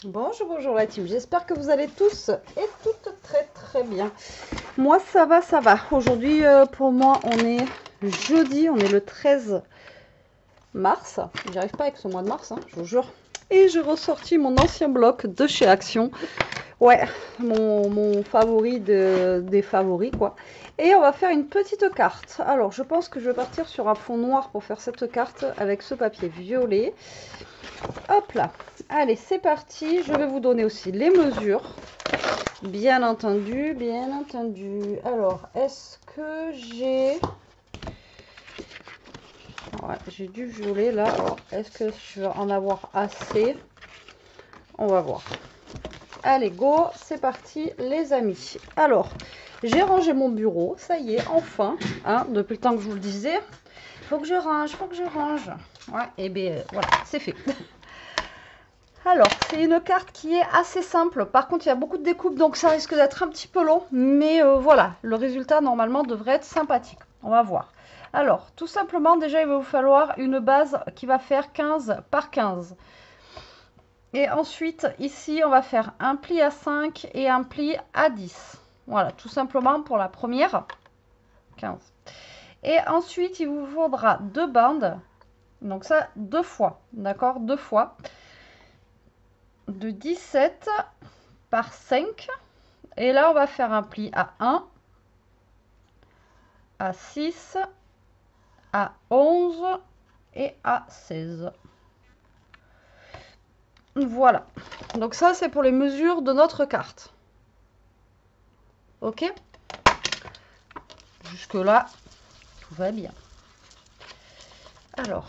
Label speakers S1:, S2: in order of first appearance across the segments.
S1: Bonjour, bonjour la team. J'espère que vous allez tous et toutes très bien. Moi, ça va, ça va. Aujourd'hui, pour moi, on est jeudi, on est le 13 mars. J'arrive pas avec ce mois de mars, hein, je vous jure. Et j'ai ressorti mon ancien bloc de chez Action. Ouais, mon favori des favoris, quoi. Et on va faire une petite carte. Alors, je pense que je vais partir sur un fond noir pour faire cette carte avec ce papier violet. Hop là. Allez, c'est parti. Je vais vous donner aussi les mesures. Bien entendu, bien entendu. Alors, est-ce que j'ai... Ouais, j'ai du violet là. Alors, est-ce que je vais en avoir assez? On va voir. Allez, go, c'est parti les amis. Alors, j'ai rangé mon bureau, ça y est, enfin. Hein, depuis le temps que je vous le disais. Faut que je range, faut que je range. Ouais, et bien voilà, c'est fait. Alors, c'est une carte qui est assez simple. Par contre, il y a beaucoup de découpes, donc ça risque d'être un petit peu long. Mais voilà, le résultat, normalement, devrait être sympathique. On va voir. Alors, tout simplement, déjà, il va vous falloir une base qui va faire 15 par 15. Et ensuite, ici, on va faire un pli à 5 et un pli à 10. Voilà, tout simplement pour la première. 15. Et ensuite, il vous faudra deux bandes. Donc ça, deux fois. D'accord? Deux fois. De 17 par 5. Et là, on va faire un pli à 1, à 6, à 11 et à 16. Voilà. Donc ça, c'est pour les mesures de notre carte. Ok? Jusque-là, tout va bien. Alors,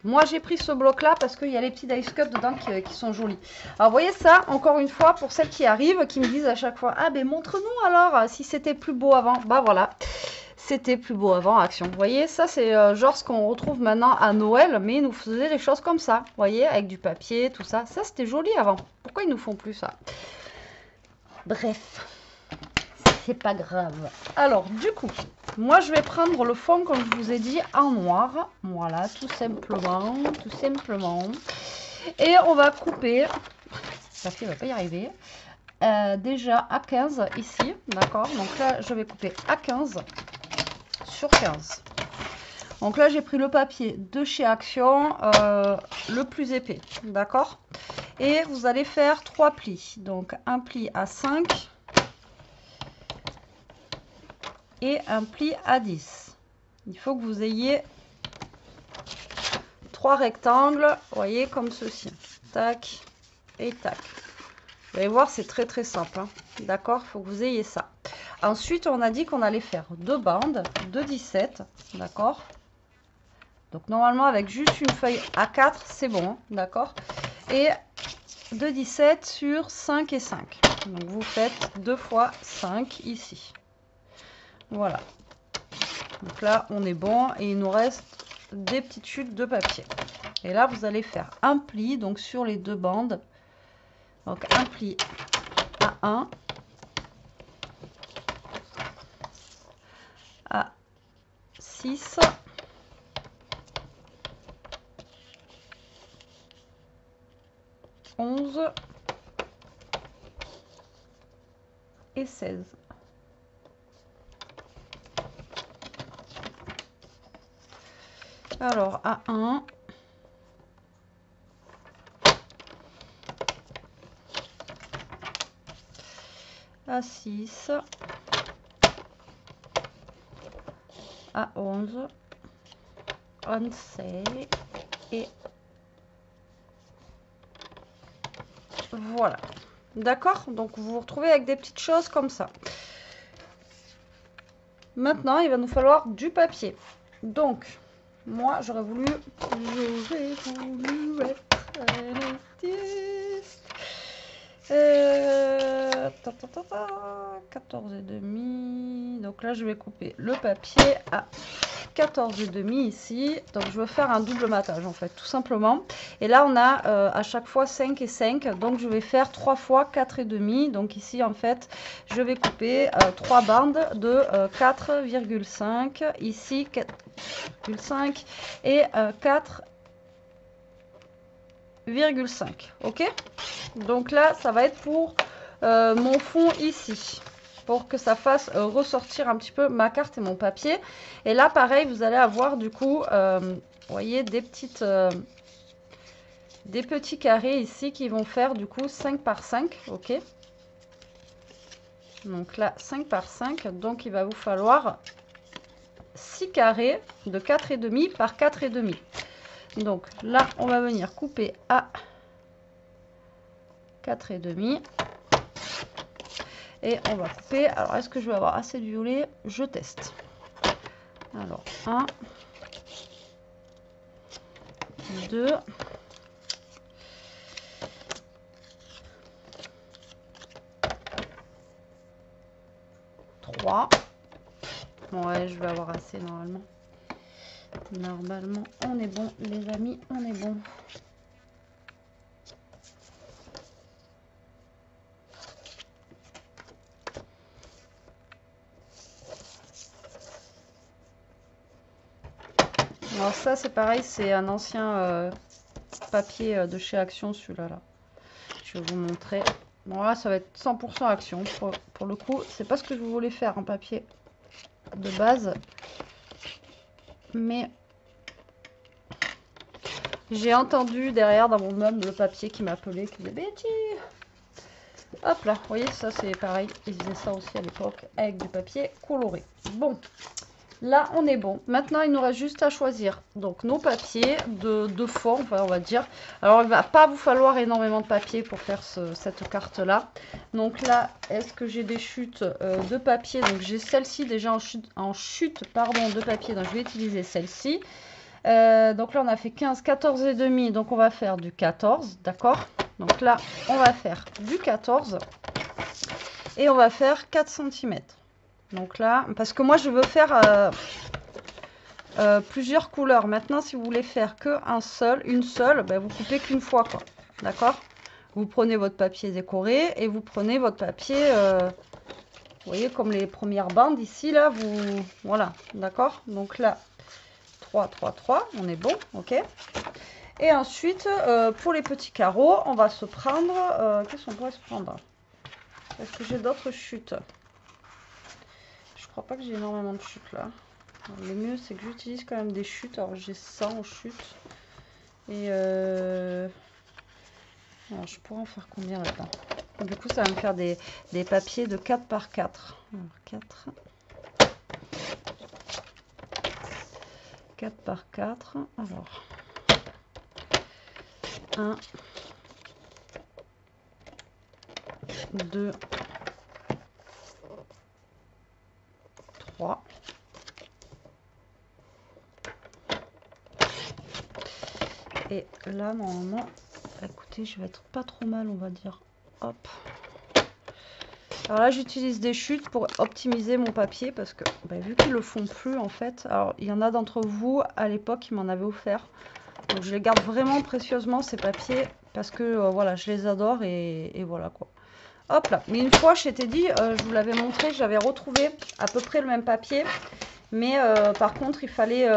S1: moi, j'ai pris ce bloc-là parce qu'il y a les petits dice cuts dedans qui sont jolis. Alors, vous voyez ça, encore une fois, pour celles qui arrivent, qui me disent à chaque fois, ah ben montre-nous alors si c'était plus beau avant. Bah voilà. C'était plus beau avant, Action. Vous voyez, ça c'est genre ce qu'on retrouve maintenant à Noël, mais ils nous faisaient des choses comme ça. Vous voyez, avec du papier, tout ça. Ça, c'était joli avant. Pourquoi ils nous font plus ça? Bref, c'est pas grave. Alors, du coup, moi je vais prendre le fond, comme je vous ai dit, en noir. Voilà, tout simplement, tout simplement. Et on va couper, parce qu'il ne va pas y arriver, déjà à 15 ici, d'accord? Donc là, je vais couper à 15 sur 15. Donc là, j'ai pris le papier de chez Action, le plus épais, d'accord? Et vous allez faire 3 plis. Donc un pli à 5 et un pli à 10. Il faut que vous ayez 3 rectangles, vous voyez, comme ceci. Tac et tac. Vous allez voir, c'est très simple, hein. D'accord? Il faut que vous ayez ça. Ensuite, on a dit qu'on allait faire deux bandes de 17, d'accord? Donc normalement avec juste une feuille A4 c'est bon, hein, d'accord? Et de 17 sur 5 et 5. Donc vous faites 2 fois 5 ici. Voilà. Donc là on est bon et il nous reste des petites chutes de papier. Et là vous allez faire un pli donc sur les deux bandes. Donc un pli à 1, à 6, et 16. Alors à 1, à 6, à 11, 11 et voilà. D'accord? Donc vous vous retrouvez avec des petites choses comme ça. Maintenant, il va nous falloir du papier. Donc, moi, j'aurais voulu être un artiste. 14 et demi. Donc là, je vais couper le papier à 14 et demi ici. Donc je veux faire un double matage en fait, tout simplement. Et là, on a à chaque fois 5 et 5. Donc je vais faire 3 fois 4 et demi. Donc ici, en fait, je vais couper 3 bandes de 4,5. Ici, 4,5 et 4 demi,5. Ok? Donc là, ça va être pour mon fond ici. Pour que ça fasse ressortir un petit peu ma carte et mon papier. Et là, pareil, vous allez avoir du coup, vous voyez, des petits carrés ici qui vont faire du coup 5 par 5. Ok? Donc là, 5 par 5. Donc il va vous falloir 6 carrés de 4,5 par 4,5. Donc là, on va venir couper à 4,5. Et on va couper. Alors, est-ce que je vais avoir assez de violet? Je teste. Alors, 1, 2, 3. Ouais, je vais avoir assez normalement. Normalement, on est bon, les amis, on est bon. Alors ça, c'est pareil, c'est un ancien papier de chez Action, celui-là. Là. Je vais vous montrer. Bon, là, ça va être 100% Action. Pour le coup, c'est pas ce que je voulais faire en papier de base. Mais j'ai entendu derrière dans mon meuble le papier qui m'appelait, qui disait Betty. Hop là, vous voyez, ça c'est pareil. Ils faisaient ça aussi à l'époque avec du papier coloré. Bon. Là, on est bon. Maintenant, il nous reste juste à choisir donc nos papiers de fond, enfin, on va dire. Alors, il va pas vous falloir énormément de papier pour faire cette carte-là. Donc là, est-ce que j'ai des chutes de papier? Donc, j'ai celle-ci déjà en chute pardon, de papier. Donc, je vais utiliser celle-ci. Donc là, on a fait 15, 14 et demi. Donc, on va faire du 14, d'accord? Donc là, on va faire du 14 et on va faire 4 cm. Donc là, parce que moi je veux faire plusieurs couleurs. Maintenant, si vous voulez faire une seule, ben, vous coupez qu'une fois, quoi. D'accord? Vous prenez votre papier décoré et vous prenez votre papier, vous voyez, comme les premières bandes ici, là, voilà, d'accord? Donc là, 3, 3, 3, on est bon, ok? Et ensuite, pour les petits carreaux, on va se prendre, qu'est-ce qu'on pourrait se prendre? Est-ce que j'ai d'autres chutes? Je crois pas que j'ai énormément de chutes là. Alors, le mieux c'est que j'utilise quand même des chutes. Alors j'ai 100 chutes. Et alors, je pourrais en faire combien là-dedans? Du coup ça va me faire des papiers de 4 par 4. Alors 4 par 4. Alors 1, 2, 3. Et là, normalement, écoutez, je vais être pas trop mal, on va dire. Hop. Alors là, j'utilise des chutes pour optimiser mon papier parce que, bah, vu qu'ils le font plus, en fait. Alors, il y en a d'entre vous, à l'époque, qui m'en avaient offert. Donc, je les garde vraiment précieusement, ces papiers, parce que, voilà, je les adore et voilà, quoi. Hop là. Mais une fois, je t'ai dit, je vous l'avais montré, j'avais retrouvé à peu près le même papier. Mais par contre, il fallait...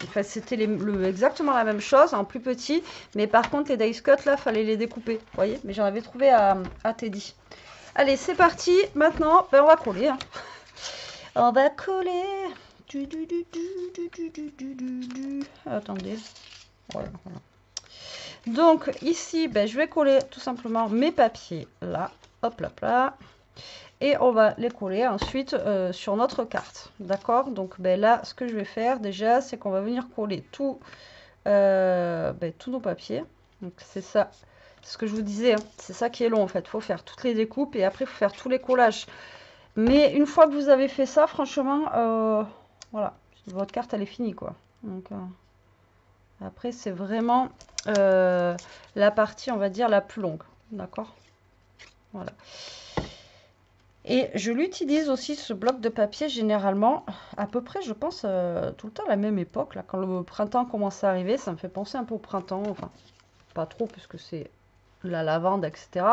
S1: Enfin, c'était exactement la même chose, en plus petit. Mais par contre, les dice cut, là, fallait les découper. Vous voyez? Mais j'en avais trouvé à Teddy. Allez, c'est parti. Maintenant, ben, on va coller. Hein. On va coller. Attendez. Voilà, voilà. Donc, ici, ben, je vais coller tout simplement mes papiers là. Hop là, là. Et on va les coller ensuite sur notre carte. D'accord? Donc ben là, ce que je vais faire déjà, c'est qu'on va venir coller tous nos papiers. Donc c'est ça. C'est ce que je vous disais. Hein. C'est ça qui est long en fait. Il faut faire toutes les découpes et après il faut faire tous les collages. Mais une fois que vous avez fait ça, franchement, voilà. Votre carte, elle est finie quoi. Donc après, c'est vraiment la partie, on va dire, la plus longue. D'accord? Voilà. Et je l'utilise aussi, ce bloc de papier, généralement, à peu près, je pense, tout le temps à la même époque. Là, quand le printemps commence à arriver, ça me fait penser un peu au printemps. Enfin, pas trop, puisque c'est la lavande, etc.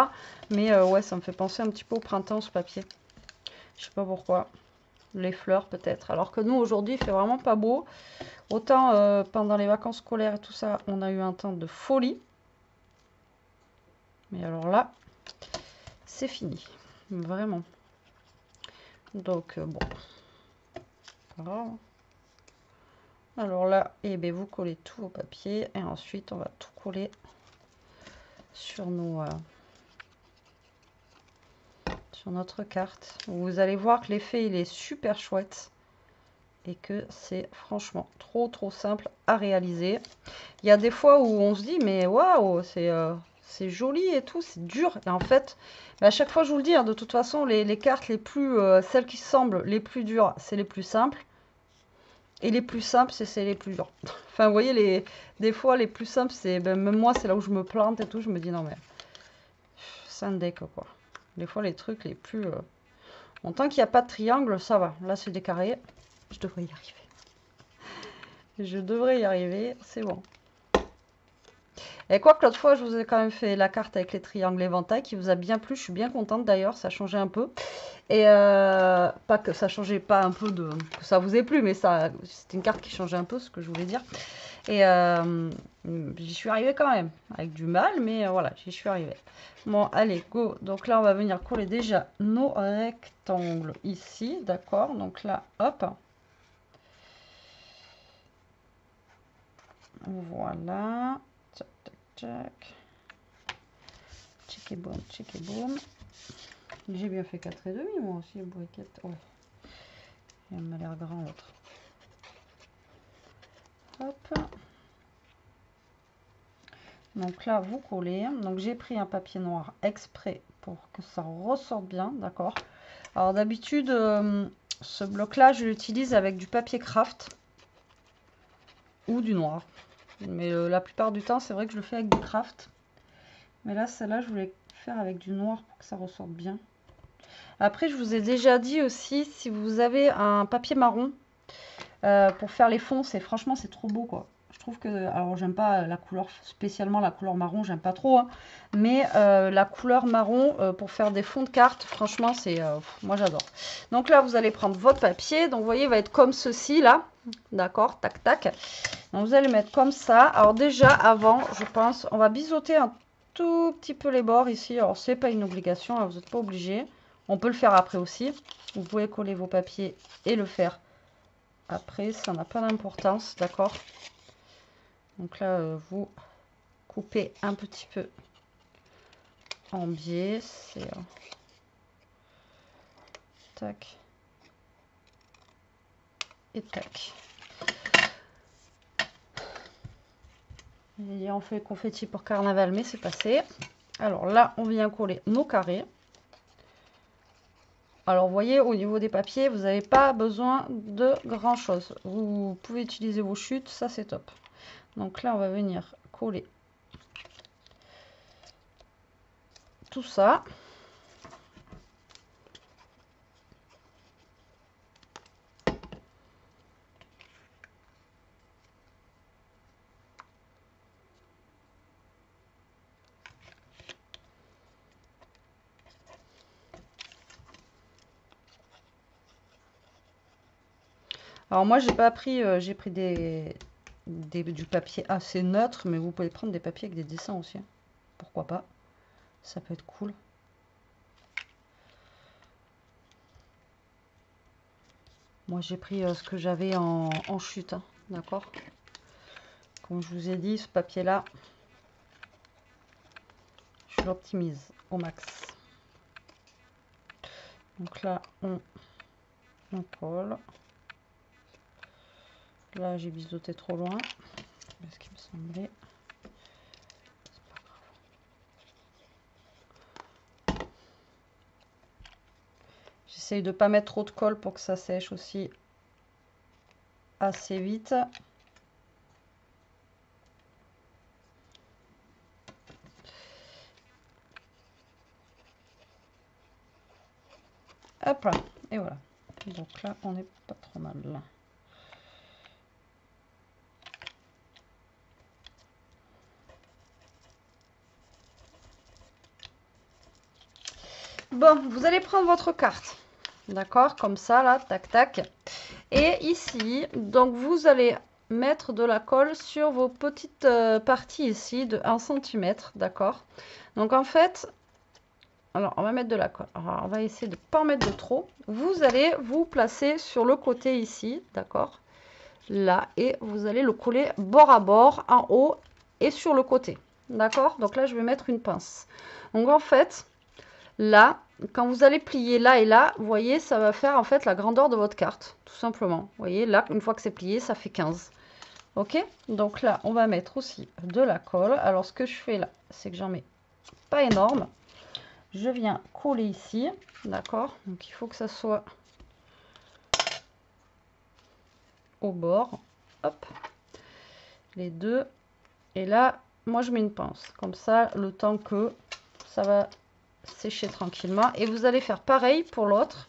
S1: Mais ouais, ça me fait penser un petit peu au printemps, ce papier. Je sais pas pourquoi. Les fleurs, peut-être. Alors que nous, aujourd'hui, il fait vraiment pas beau. Autant, pendant les vacances scolaires et tout ça, on a eu un temps de folie. Mais alors là, c'est fini. Vraiment. Donc, bon. Pas grave. Alors là, eh bien, vous collez tout au papier. Et ensuite, on va tout coller sur nos... sur notre carte. Vous allez voir que l'effet, il est super chouette. Et que c'est franchement trop simple à réaliser. Il y a des fois où on se dit, mais waouh, c'est joli et tout, c'est dur. Et en fait, à chaque fois, je vous le dis, hein, de toute façon, les cartes les plus, celles qui semblent les plus dures, c'est les plus simples. Et les plus simples, c'est les plus durs. Enfin, vous voyez, des fois, les plus simples, c'est même moi, c'est là où je me plante et tout. Je me dis, non, mais c'est un deck, quoi. Des fois, les trucs les plus... Bon, tant qu'il n'y a pas de triangle, ça va. Là, c'est des carrés. Je devrais y arriver. Je devrais y arriver, c'est bon. Et quoi que l'autre fois, je vous ai quand même fait la carte avec les triangles éventail qui vous a bien plu. Je suis bien contente d'ailleurs, ça changeait un peu. Et pas que ça changeait pas un peu de... que ça vous ait plu, mais ça, c'était une carte qui changeait un peu, ce que je voulais dire. Et j'y suis arrivée quand même, avec du mal, mais voilà, j'y suis arrivée. Bon, allez, go. Donc là, on va venir coller déjà nos rectangles ici, d'accord. Donc là, hop. Voilà. Tac, tac, tac. Check et boum, check et boum. J'ai bien fait 4,5 moi aussi, briquette. Ouais. Il m'a l'air grand l'autre. Hop. Donc là, vous collez. Donc j'ai pris un papier noir exprès pour que ça ressorte bien, d'accord. Alors d'habitude, ce bloc-là, je l'utilise avec du papier craft ou du noir. Mais la plupart du temps, c'est vrai que je le fais avec du craft. Mais là, celle-là, je voulais faire avec du noir pour que ça ressorte bien. Après, je vous ai déjà dit aussi, si vous avez un papier marron pour faire les fonds, franchement, c'est trop beau, quoi. Je trouve que, alors j'aime pas la couleur, spécialement la couleur marron, j'aime pas trop, hein, mais la couleur marron pour faire des fonds de cartes, franchement, c'est, moi j'adore. Donc là, vous allez prendre votre papier, donc vous voyez, il va être comme ceci, là, d'accord, tac, tac. Donc vous allez mettre comme ça. Alors déjà, avant, je pense, on va biseauter un tout petit peu les bords ici. Alors, c'est pas une obligation, hein, vous n'êtes pas obligé. On peut le faire après aussi. Vous pouvez coller vos papiers et le faire après, ça n'a pas d'importance, d'accord. Donc là, vous coupez un petit peu en biais. C'est tac et tac. Et on fait confetti pour carnaval, mais c'est passé. Alors là, on vient coller nos carrés. Alors, vous voyez, au niveau des papiers, vous n'avez pas besoin de grand chose. Vous pouvez utiliser vos chutes, ça c'est top. Donc là, on va venir coller tout ça. Alors moi, j'ai pas pris, j'ai pris du papier assez neutre, mais vous pouvez prendre des papiers avec des dessins aussi, hein. Pourquoi pas? Ça peut être cool. Moi, j'ai pris ce que j'avais en chute, hein, d'accord? Comme je vous ai dit, ce papier-là, je l'optimise au max. Donc là, on colle. Là, j'ai biseauté trop loin, ce qui me semblait. C'est pas grave. J'essaye de pas mettre trop de colle pour que ça sèche aussi assez vite. Hop là, et voilà. Donc là, on n'est pas trop mal là. Bon, vous allez prendre votre carte, d'accord, comme ça, là, tac, tac. Et ici, donc vous allez mettre de la colle sur vos petites parties ici de 1 cm, d'accord? Donc en fait, alors on va mettre de la colle. Alors, on va essayer de ne pas en mettre de trop. Vous allez vous placer sur le côté ici, d'accord? Là, et vous allez le coller bord à bord, en haut et sur le côté, d'accord? Donc là, je vais mettre une pince. Donc en fait, là, quand vous allez plier là et là, vous voyez, ça va faire en fait la grandeur de votre carte, tout simplement. Vous voyez, là, une fois que c'est plié, ça fait 15. Ok? Donc là, on va mettre aussi de la colle. Alors, ce que je fais là, c'est que j'en mets pas énorme. Je viens coller ici, d'accord? Donc, il faut que ça soit au bord. Hop, les deux. Et là, moi, je mets une pince. Comme ça, le temps que ça va sécher tranquillement. Et vous allez faire pareil pour l'autre.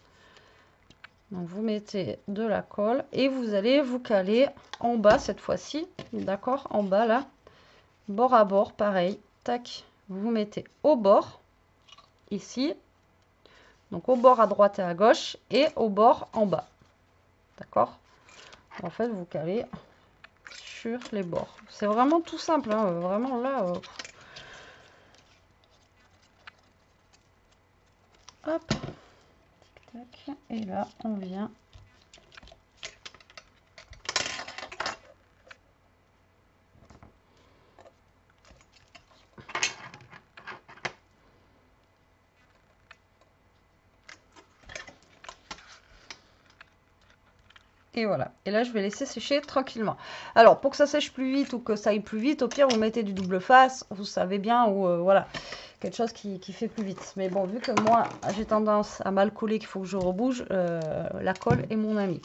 S1: Donc, vous mettez de la colle et vous allez vous caler en bas cette fois-ci. D'accord? En bas, là. Bord à bord, pareil. Tac. Vous mettez au bord, ici. Donc, au bord à droite et à gauche. Et au bord en bas. D'accord? En fait, vous calez sur les bords. C'est vraiment tout simple. Hein, vraiment, là... hop. Tac. Et là, on vient... Et voilà. Et là, je vais laisser sécher tranquillement. Alors, pour que ça sèche plus vite ou que ça aille plus vite, au pire, vous mettez du double face. Vous savez bien, ou voilà, quelque chose qui fait plus vite. Mais bon, vu que moi, j'ai tendance à mal coller, qu'il faut que je rebouge, la colle est mon amie.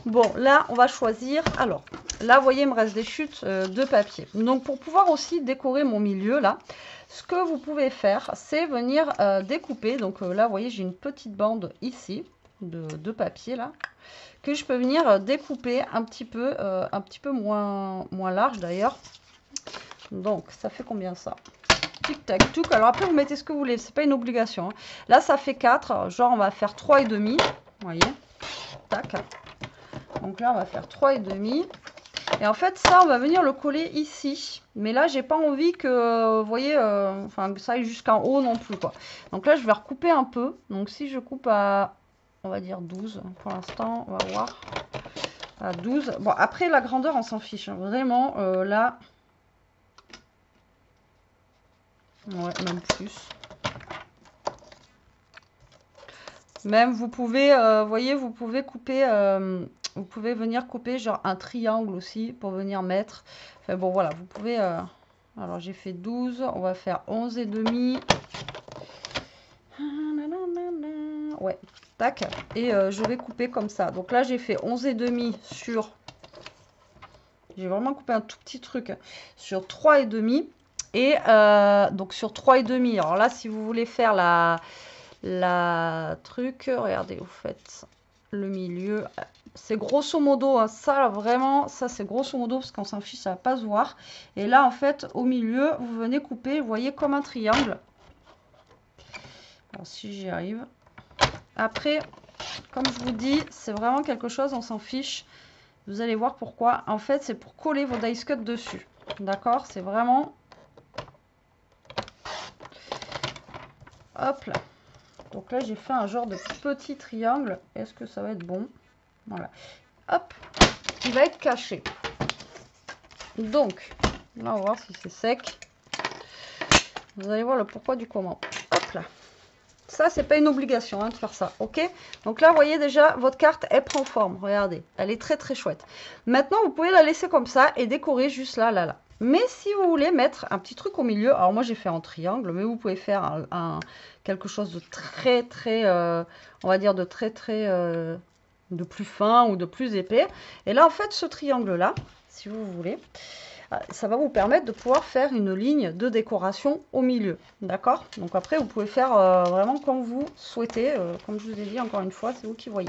S1: Bon, là, on va choisir. Alors, là, vous voyez, il me reste des chutes de papier. Donc, pour pouvoir aussi décorer mon milieu, là, ce que vous pouvez faire, c'est venir découper. Donc, là, vous voyez, j'ai une petite bande ici de papier, là, que je peux venir découper un petit peu moins large d'ailleurs. Donc ça fait combien ça? Tic tac touc. Alors après vous mettez ce que vous voulez, c'est pas une obligation. Hein. Là ça fait 4, genre on va faire 3,5. Vous voyez? Tac. Donc là on va faire 3,5. Et en fait ça on va venir le coller ici. Mais là j'ai pas envie que vous voyez enfin que ça aille jusqu'en haut non plus quoi. Donc là je vais recouper un peu. Donc si je coupe à on va dire 12 pour l'instant, on va voir. À 12. Bon, après, la grandeur, on s'en fiche. Hein. Vraiment, là... Ouais, même plus. Même, vous pouvez, voyez, vous pouvez couper... vous pouvez venir couper, genre, un triangle aussi, pour venir mettre. Enfin, bon, voilà, vous pouvez... alors, j'ai fait 12. On va faire 11,5. Ouais, tac. Et je vais couper comme ça. Donc là, j'ai fait 11,5 sur... J'ai vraiment coupé un tout petit truc sur 3,5. Et donc sur 3,5. Alors là, si vous voulez faire la truc, regardez, vous faites le milieu. C'est grosso modo, hein, ça vraiment, ça c'est grosso modo parce qu'on s'en fiche, ça va pas se voir. Et là, en fait, au milieu, vous venez couper, vous voyez, comme un triangle. Alors si j'y arrive. Après, comme je vous dis, c'est vraiment quelque chose, on s'en fiche. Vous allez voir pourquoi. En fait, c'est pour coller vos dice cut dessus. D'accord? C'est vraiment... Hop là. Donc là, j'ai fait un genre de petit triangle. Est-ce que ça va être bon? Voilà. Hop. Il va être caché. Donc, là, on va voir si c'est sec. Vous allez voir le pourquoi du comment. Hop là. Ça, c'est pas une obligation hein, de faire ça, ok? Donc là, vous voyez déjà, votre carte, elle prend forme. Regardez, elle est très très chouette. Maintenant, vous pouvez la laisser comme ça et décorer juste là, là, là. Mais si vous voulez mettre un petit truc au milieu, alors moi j'ai fait en triangle, mais vous pouvez faire quelque chose de très très, on va dire de très très, de plus fin ou de plus épais. Et là, en fait, ce triangle-là, si vous voulez, ça va vous permettre de pouvoir faire une ligne de décoration au milieu. D'accord? Donc après, vous pouvez faire vraiment comme vous souhaitez. Comme je vous ai dit, encore une fois, c'est vous qui voyez.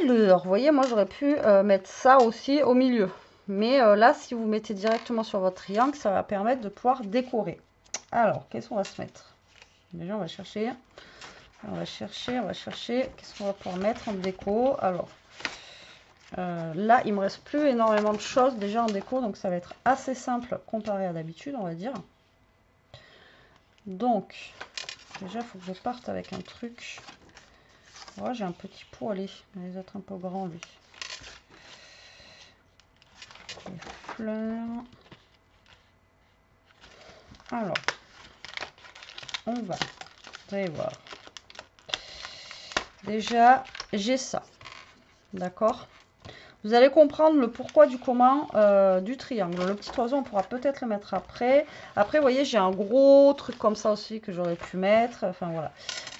S1: Alors, vous voyez, moi, j'aurais pu mettre ça aussi au milieu. Mais là, si vous mettez directement sur votre triangle, ça va permettre de pouvoir décorer. Alors, qu'est-ce qu'on va se mettre? Déjà, on va chercher. On va chercher. Qu'est-ce qu'on va pouvoir mettre en déco? Alors, Là, il me reste plus énormément de choses déjà en déco, donc ça va être assez simple comparé à d'habitude, on va dire. Donc, déjà, il faut que je parte avec un truc. Ouais, j'ai un petit poêlé, il va être un peu grand lui. Les fleurs. Alors, on va voir. Déjà, j'ai ça. D'accord? Vous allez comprendre le pourquoi du comment du triangle. Le petit oiseau, on pourra peut-être le mettre après. Après, vous voyez, j'ai un gros truc comme ça aussi que j'aurais pu mettre. Enfin, voilà.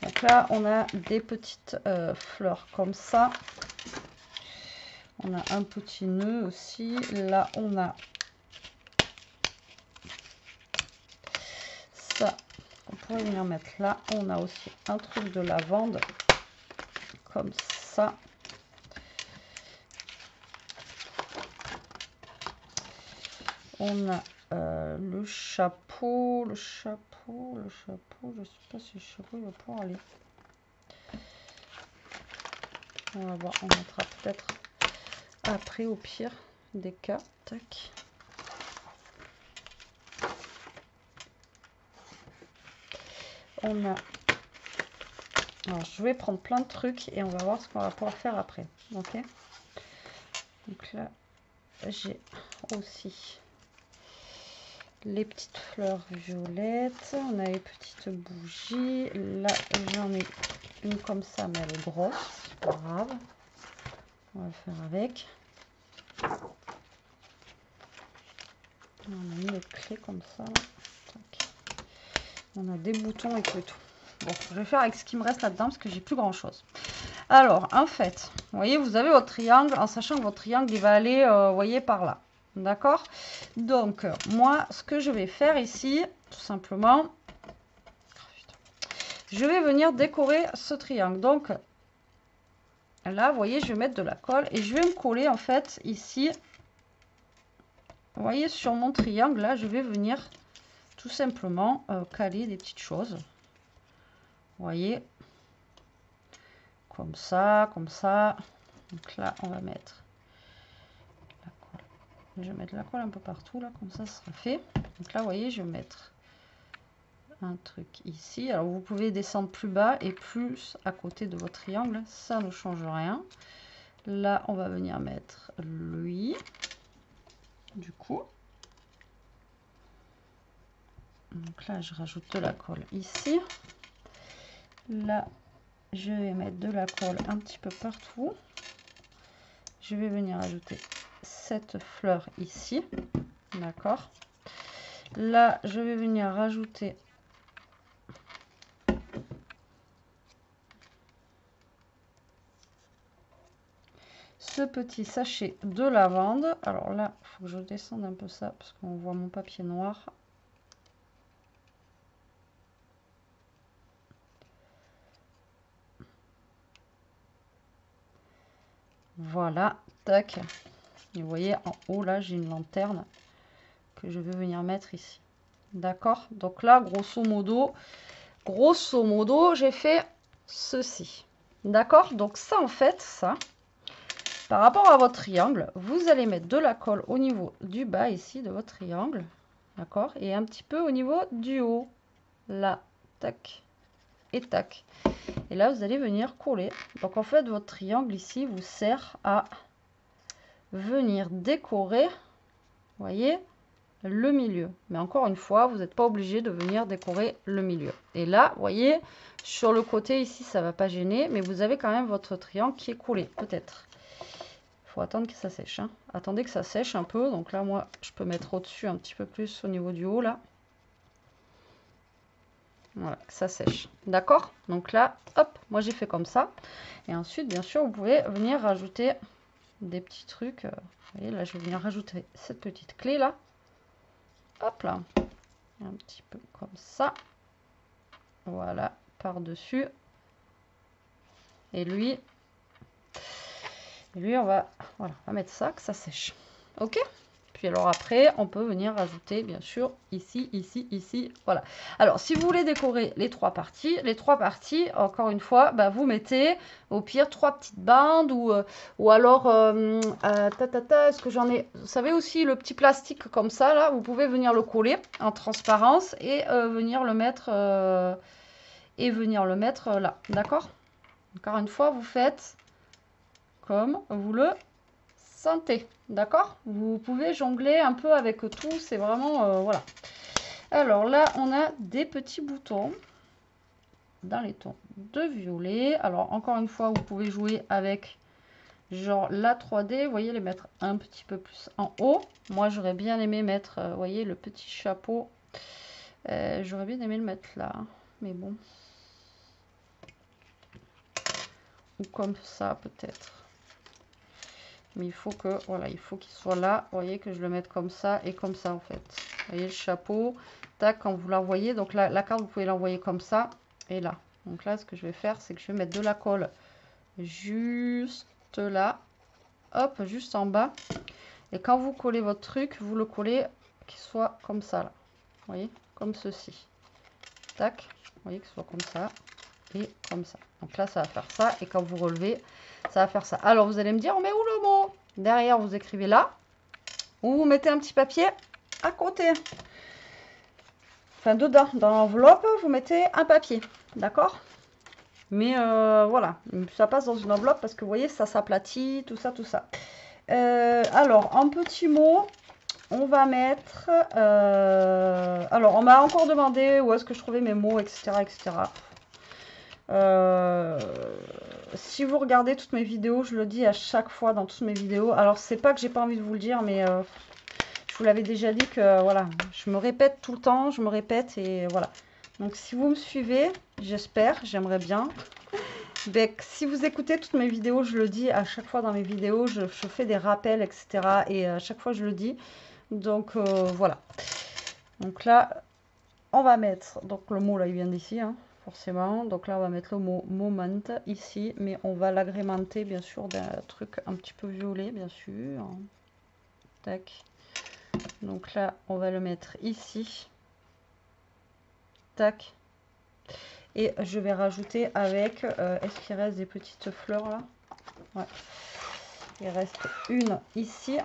S1: Donc là, on a des petites fleurs comme ça. On a un petit nœud aussi. Là, on a ça. On pourrait venir mettre là. On a aussi un truc de lavande. Comme ça. On a le chapeau. Je sais pas si le chapeau il va pouvoir aller. On va voir, on mettra peut-être après au pire des cas. Tac. On a... Alors, je vais prendre plein de trucs et on va voir ce qu'on va pouvoir faire après. Ok. Donc là, j'ai aussi les petites fleurs violettes. On a les petites bougies. Là, j'en ai une comme ça, mais elle est grosse. C'est pas grave. On va faire avec. On a mis les clés comme ça. Tac. On a des boutons et tout. Bon, je vais faire avec ce qui me reste là-dedans parce que j'ai plus grand chose. Alors, en fait, vous voyez, vous avez votre triangle en sachant que votre triangle, il va aller, vous voyez, par là. D'accord? Donc, moi, ce que je vais faire ici, tout simplement, je vais venir décorer ce triangle. Donc, là, vous voyez, je vais mettre de la colle et je vais me coller, en fait, ici. Vous voyez, sur mon triangle, là, je vais venir tout simplement caler des petites choses. Vous voyez, comme ça, comme ça. Donc là, on va mettre la colle. Je vais mettre la colle un peu partout, là, comme ça sera fait. Donc là, vous voyez, je vais mettre un truc ici. Alors, vous pouvez descendre plus bas et plus à côté de votre triangle. Ça ne change rien. Là, on va venir mettre lui. Du coup. Donc là, je rajoute de la colle ici. Là, je vais mettre de la colle un petit peu partout. Je vais venir ajouter cette fleur ici. D'accord. Là, je vais venir rajouter ce petit sachet de lavande. Alors là, il faut que je descende un peu ça parce qu'on voit mon papier noir. Voilà, tac. Et vous voyez, en haut, là, j'ai une lanterne que je vais venir mettre ici. D'accord? Donc là, grosso modo, j'ai fait ceci. D'accord? Donc ça, en fait, ça, par rapport à votre triangle, vous allez mettre de la colle au niveau du bas, ici, de votre triangle. D'accord? Et un petit peu au niveau du haut. Là, tac. Et tac. Et là, vous allez venir coller. Donc, en fait, votre triangle ici vous sert à venir décorer, vous voyez, le milieu. Mais encore une fois, vous n'êtes pas obligé de venir décorer le milieu. Et là, vous voyez, sur le côté ici, ça ne va pas gêner, mais vous avez quand même votre triangle qui est collé, peut-être. Il faut attendre que ça sèche. Hein. Attendez que ça sèche un peu. Donc là, moi, je peux mettre au-dessus un petit peu plus au niveau du haut, là. Voilà, que ça sèche. D'accord? Donc là, hop, moi j'ai fait comme ça. Et ensuite, bien sûr, vous pouvez venir rajouter des petits trucs. Vous voyez, là, je vais venir rajouter cette petite clé là. Hop là. Un petit peu comme ça. Voilà, par-dessus. Et lui, on va, voilà, on va mettre ça, que ça sèche. Ok? Puis alors après, on peut venir rajouter, bien sûr, ici, ici, ici, voilà. Alors, si vous voulez décorer les trois parties, encore une fois, bah, vous mettez au pire 3 petites bandes ou alors, est-ce que j'en ai... Vous savez aussi, le petit plastique comme ça, là, vous pouvez venir le coller en transparence et venir le mettre, là, d'accord? Encore une fois, vous faites comme vous le sentez, d'accord? Vous pouvez jongler un peu avec tout, c'est vraiment, voilà. Alors là, on a des petits boutons dans les tons de violet. Alors encore une fois, vous pouvez jouer avec genre la 3D, vous voyez, les mettre un petit peu plus en haut. Moi, j'aurais bien aimé mettre, vous voyez, le petit chapeau. J'aurais bien aimé le mettre là, mais bon. Ou comme ça, peut-être. Mais il faut que, voilà, il faut qu'il soit là. Vous voyez que je le mette comme ça et comme ça, en fait. Vous voyez le chapeau. Tac, quand vous l'envoyez, donc là, la carte, vous pouvez l'envoyer comme ça et là. Donc là, ce que je vais faire, c'est que je vais mettre de la colle juste là. Hop, juste en bas. Et quand vous collez votre truc, vous le collez qu'il soit comme ça, là. Vous voyez, comme ceci. Tac, vous voyez, qu'il soit comme ça et comme ça. Donc là, ça va faire ça. Et quand vous relevez, ça va faire ça. Alors, vous allez me dire, on met où le mot? Derrière, vous écrivez là. Ou vous mettez un petit papier à côté. Enfin, dedans, dans l'enveloppe, vous mettez un papier. D'accord? Mais voilà, ça passe dans une enveloppe parce que vous voyez, ça s'aplatit, tout ça, tout ça. Alors, en petits mots, on va mettre... alors, on m'a encore demandé où est-ce que je trouvais mes mots, etc., etc. Si vous regardez toutes mes vidéos, je le dis à chaque fois dans toutes mes vidéos. Alors, c'est pas que j'ai pas envie de vous le dire, mais je vous l'avais déjà dit que, voilà, je me répète tout le temps, je me répète et voilà. Donc, si vous me suivez, j'espère, j'aimerais bien. Ben, si vous écoutez toutes mes vidéos, je le dis à chaque fois dans mes vidéos, je fais des rappels, etc. Et à chaque fois, je le dis. Donc, voilà. Donc là, on va mettre, donc le mot là, il vient d'ici, hein, forcément. Donc là, on va mettre le mot moment ici, mais on va l'agrémenter, bien sûr, d'un truc un petit peu violet, bien sûr. Tac. Donc là, on va le mettre ici. Tac. Et je vais rajouter avec, est-ce qu'il reste des petites fleurs là? Ouais. Il reste une ici.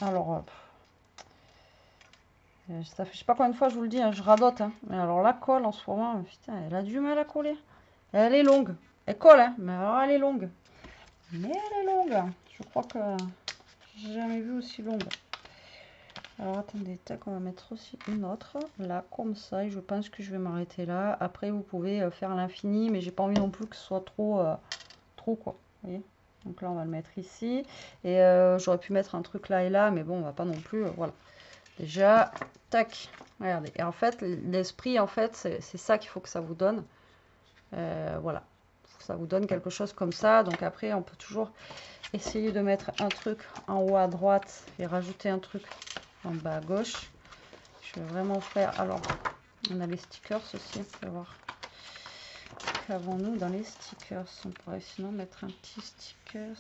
S1: Alors, ça fait, je sais pas combien de fois je vous le dis, hein, je radote. Hein. Mais alors la colle en ce moment, putain, elle a du mal à coller. Elle est longue. Elle colle, hein, mais alors elle est longue. Mais elle est longue. Je crois que j'ai jamais vu aussi longue. Alors attendez, tac, on va mettre aussi une autre. Là, comme ça. Et je pense que je vais m'arrêter là. Après, vous pouvez faire l'infini, mais j'ai pas envie non plus que ce soit trop, trop quoi. Vous voyez? Donc là, on va le mettre ici. Et j'aurais pu mettre un truc là et là, mais bon, on va pas non plus. Voilà. Déjà, tac. Regardez. Et en fait, l'esprit, en fait, c'est ça qu'il faut que ça vous donne. Voilà. Ça vous donne quelque chose comme ça. Donc après, on peut toujours essayer de mettre un truc en haut à droite et rajouter un truc en bas à gauche. Je vais vraiment faire... Alors, on a les stickers aussi. On va voir. Qu'avons-nous dans les stickers? On pourrait sinon mettre un petit stickers.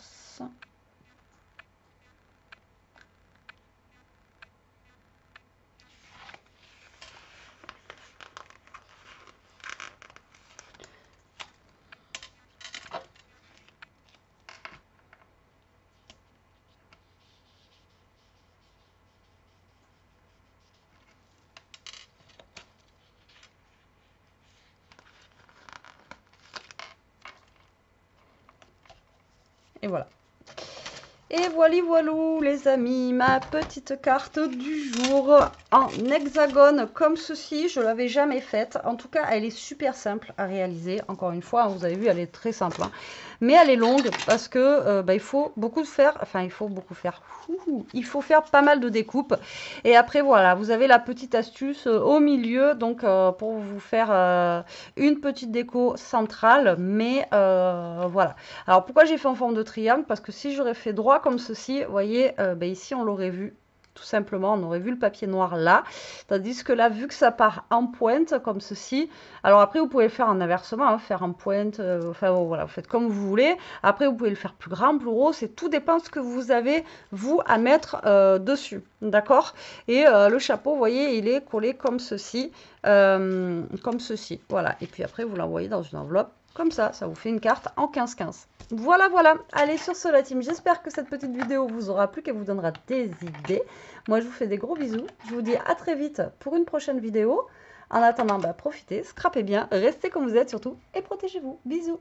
S1: Et voilà. Et voilà, les amis, ma petite carte du jour en hexagone comme ceci. Je ne l'avais jamais faite. En tout cas, elle est super simple à réaliser. Encore une fois, vous avez vu, elle est très simple. Hein. Mais elle est longue parce que il faut beaucoup faire. Enfin, il faut beaucoup faire. Il faut faire pas mal de découpes. Et après, voilà, vous avez la petite astuce au milieu. Donc, pour vous faire une petite déco centrale. Mais voilà. Alors, pourquoi j'ai fait en forme de triangle? Parce que si j'aurais fait droit comme ceci, vous voyez, ici, on l'aurait vu. tout simplement, on aurait vu le papier noir là, tandis que là, vu que ça part en pointe, comme ceci, alors après, vous pouvez le faire en inversement, hein, faire en pointe, enfin bon, voilà, vous faites comme vous voulez. Après, vous pouvez le faire plus grand, plus gros, c'est tout dépend de ce que vous avez, vous, à mettre dessus, d'accord? Et le chapeau, vous voyez, il est collé comme ceci, voilà. Et puis après, vous l'envoyez dans une enveloppe, comme ça vous fait une carte en 15-15. Voilà, voilà. Allez, sur ce, la team, j'espère que cette petite vidéo vous aura plu, qu'elle vous donnera des idées. Moi, je vous fais des gros bisous. Je vous dis à très vite pour une prochaine vidéo. En attendant, profitez, scrapez bien, restez comme vous êtes surtout et protégez-vous. Bisous.